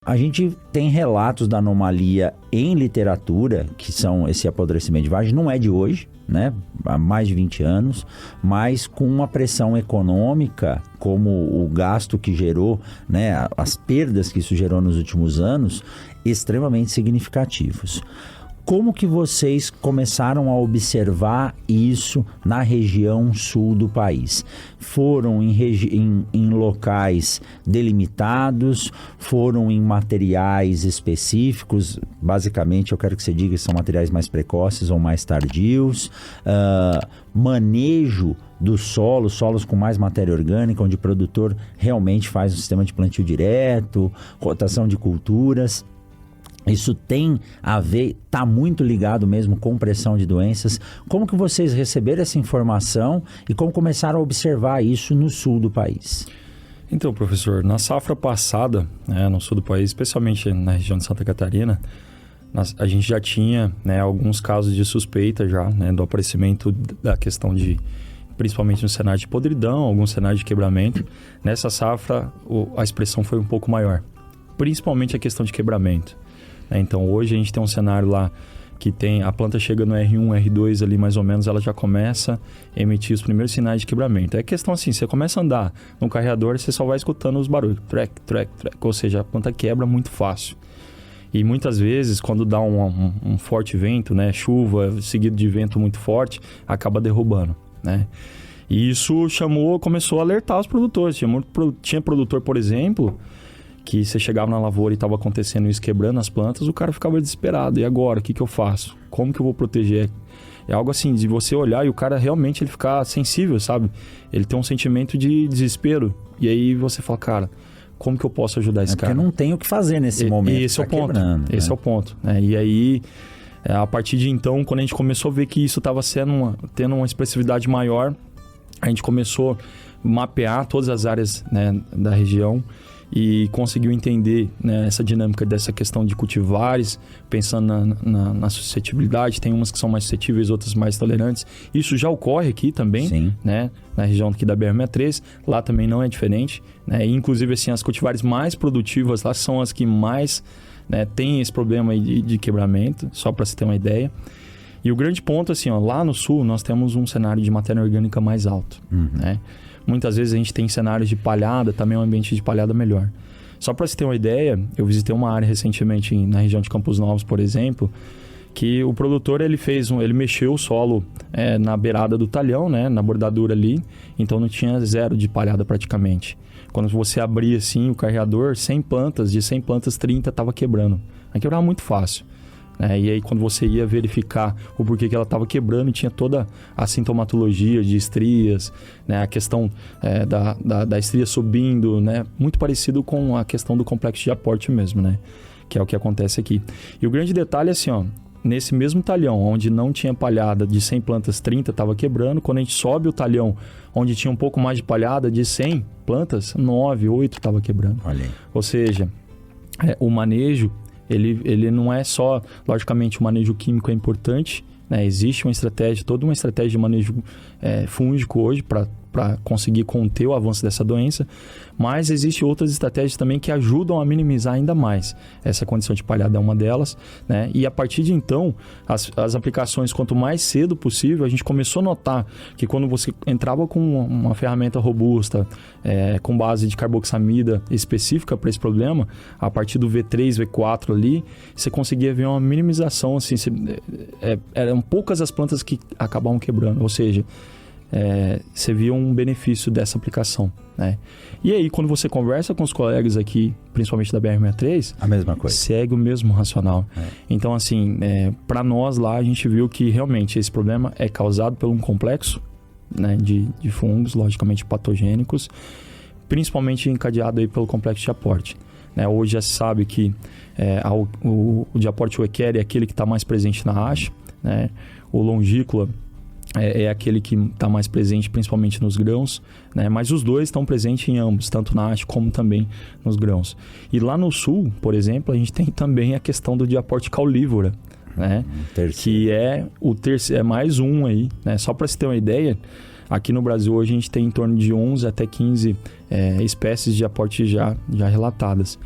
A gente tem relatos da anomalia em literatura, que são esse apodrecimento de vagem, não é de hoje, né? Há mais de 20 anos, mas com uma pressão econômica, como o gasto que gerou, né? As perdas que isso gerou nos últimos anos, extremamente significativos. Como que vocês começaram a observar isso na região sul do país? Foram em locais delimitados? Foram em materiais específicos? Basicamente, eu quero que você diga se são materiais mais precoces ou mais tardios. Manejo do solo, solos com mais matéria orgânica, onde o produtor realmente faz um sistema de plantio direto, rotação de culturas. Isso tem a ver, está muito ligado mesmo com pressão de doenças. Como que vocês receberam essa informação e como começaram a observar isso no sul do país? Então, professor, na safra passada, no sul do país, especialmente na região de Santa Catarina, a gente já tinha, alguns casos de suspeita já, do aparecimento da questão de, principalmente no cenário de podridão, alguns cenários de quebramento. Nessa safra, a expressão foi um pouco maior, principalmente a questão de quebramento. Então, hoje a gente tem um cenário lá que tem a planta chega no R1, R2 ali mais ou menos, ela já começa a emitir os primeiros sinais de quebramento. É questão assim, você começa a andar no carreador, você só vai escutando os barulhos, trec, trec, trec, ou seja, a planta quebra muito fácil. E muitas vezes, quando dá um forte vento, chuva, seguido de vento muito forte, acaba derrubando, E isso começou a alertar os produtores. Tinha produtor, por exemplo, que você chegava na lavoura e estava acontecendo isso, quebrando as plantas, o cara ficava desesperado. E agora, o que eu faço? Como que eu vou proteger? É algo assim, de você olhar e o cara realmente ele ficar sensível, sabe? Ele tem um sentimento de desespero. E aí você fala, cara, como que eu posso ajudar esse cara? Porque não tem o que fazer nesse momento. Esse é o ponto. Esse é o ponto. E aí, a partir de então, quando a gente começou a ver que isso estava tendo uma expressividade maior, a gente começou a mapear todas as áreas da região e conseguiu entender essa dinâmica dessa questão de cultivares, pensando na suscetibilidade. Tem umas que são mais suscetíveis, outras mais tolerantes. Isso já ocorre aqui também, na região aqui da BR-63. Lá também não é diferente. E, inclusive, assim, as cultivares mais produtivas lá são as que mais têm esse problema aí de quebramento, só para você ter uma ideia. E o grande ponto, assim, lá no sul, nós temos um cenário de matéria orgânica mais alto, Muitas vezes a gente tem cenários de palhada, também um ambiente de palhada melhor. Só para você ter uma ideia, eu visitei uma área recentemente na região de Campos Novos, por exemplo, que o produtor ele mexeu o solo na beirada do talhão, na bordadura ali, então não tinha zero de palhada praticamente. Quando você abria assim o carreador, 100 plantas, de 100 plantas, 30 estava quebrando. Aí quebrava muito fácil. E aí quando você ia verificar o porquê que ela estava quebrando, tinha toda a sintomatologia de estrias, a questão da estria subindo, muito parecido com a questão do complexo de aporte mesmo, que é o que acontece aqui. E o grande detalhe é assim, nesse mesmo talhão, onde não tinha palhada, de 100 plantas, 30 estava quebrando. Quando a gente sobe o talhão, onde tinha um pouco mais de palhada, de 100 plantas, 9, 8 estava quebrando. Olha aí. Ou seja, o manejo, ele não é só, logicamente, o manejo químico é importante, existe uma estratégia, toda uma estratégia de manejo fúngico hoje para conseguir conter o avanço dessa doença, mas existem outras estratégias também que ajudam a minimizar ainda mais essa condição de palhada, é uma delas, e a partir de então, as aplicações, quanto mais cedo possível, a gente começou a notar que quando você entrava com uma ferramenta robusta, com base de carboxamida específica para esse problema, a partir do V3, V4 ali, você conseguia ver uma minimização, assim, eram poucas as plantas que acabavam quebrando, ou seja, você via um benefício dessa aplicação, E aí, quando você conversa com os colegas aqui, principalmente da BR-63, a mesma coisa, segue o mesmo racional. Então, assim, para nós lá, a gente viu que realmente esse problema é causado por um complexo de fungos, logicamente patogênicos, principalmente encadeado aí pelo complexo de aporte. Hoje já se sabe que o de aporte Weckeri é aquele que está mais presente na haste, o longícula é aquele que está mais presente principalmente nos grãos, mas os dois estão presentes em ambos, tanto na haste como também nos grãos. E lá no sul, por exemplo, a gente tem também a questão do diaporte caulívora, que é o terceiro, é mais um aí, Só para você ter uma ideia, aqui no Brasil hoje a gente tem em torno de 11 até 15 espécies de aporte já relatadas.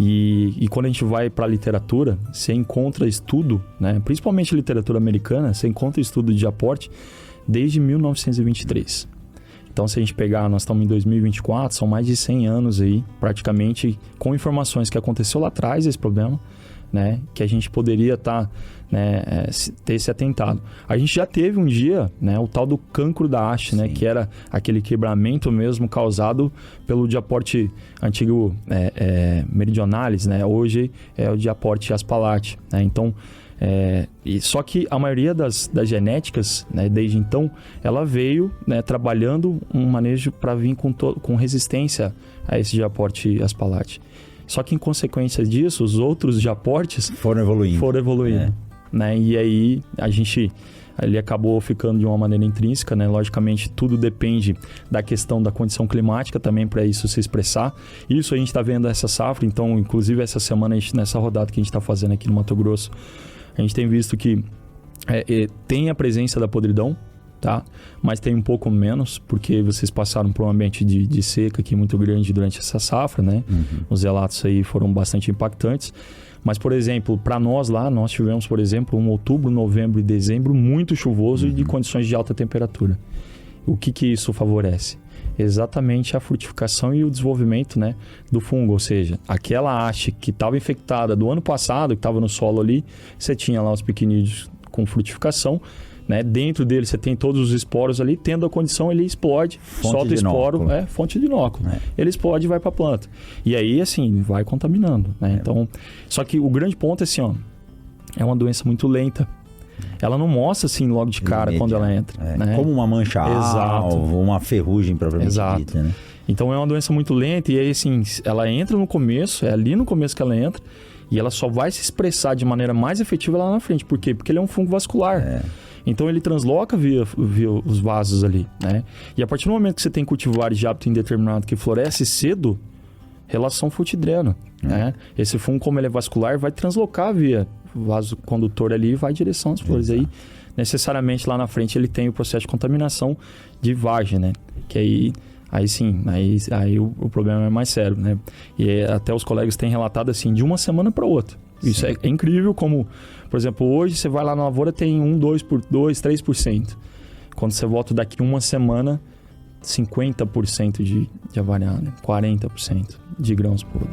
E quando a gente vai para a literatura, você encontra estudo, né? Principalmente literatura americana, você encontra estudo de aporte desde 1923. Então, se a gente pegar, nós estamos em 2024, são mais de 100 anos aí, praticamente, com informações que aconteceu lá atrás esse problema, né? Que a gente poderia ter se atentado. A gente já teve um dia, né, o tal do cancro da haste, né, que era aquele quebramento mesmo causado pelo diaporte antigo meridionalis, né? Hoje é o diaporte aspalate, né? Então, só que a maioria das genéticas, né, desde então, ela veio, né, trabalhando um manejo para vir com resistência a esse diaporte aspalate. Só que em consequência disso, os outros diaportes foram evoluindo. Né? E aí ele acabou ficando de uma maneira intrínseca, né? Logicamente, tudo depende da questão da condição climática também para isso se expressar. Isso a gente está vendo essa safra, então, inclusive essa semana, nessa rodada que a gente está fazendo aqui no Mato Grosso, a gente tem visto que tem a presença da podridão, tá? Mas tem um pouco menos, porque vocês passaram por um ambiente de seca aqui muito grande durante essa safra, né? Os relatos aí foram bastante impactantes. Mas, por exemplo, para nós lá, nós tivemos, por exemplo, um outubro, novembro e dezembro muito chuvoso e de condições de alta temperatura. O que isso favorece? Exatamente a frutificação e o desenvolvimento, né, do fungo. Ou seja, aquela haste que estava infectada do ano passado, que estava no solo ali, você tinha lá os pequeninos com frutificação, né? Dentro dele você tem todos os esporos ali, tendo a condição, ele explode, solta o esporo, fonte de inóculo. Ele explode e vai para a planta. E aí, assim, vai contaminando, né? Então, só que o grande ponto é assim, ó, é uma doença muito lenta. Ela não mostra assim logo de cara quando ela entra. Né? Como uma mancha alvo, uma ferrugem propriamente dita, né? Então é uma doença muito lenta e aí, assim, ela entra no começo, é ali no começo que ela entra, e ela só vai se expressar de maneira mais efetiva lá na frente. Por quê? Porque ele é um fungo vascular. Então ele transloca via os vasos ali, né? E a partir do momento que você tem cultivares de hábito indeterminado que floresce cedo, relação fruto-dreno, né? Esse fungo, como ele é vascular, vai translocar via vaso condutor ali e vai em direção às flores. Aí, necessariamente lá na frente, ele tem o processo de contaminação de vagem, né? Que aí sim, aí o problema é mais sério, né? E até os colegas têm relatado assim, de uma semana para outra. Isso é incrível como, por exemplo, hoje você vai lá na lavoura, tem 3%. Quando você volta daqui uma semana, 50% de avariar, né? 40% de grãos puros.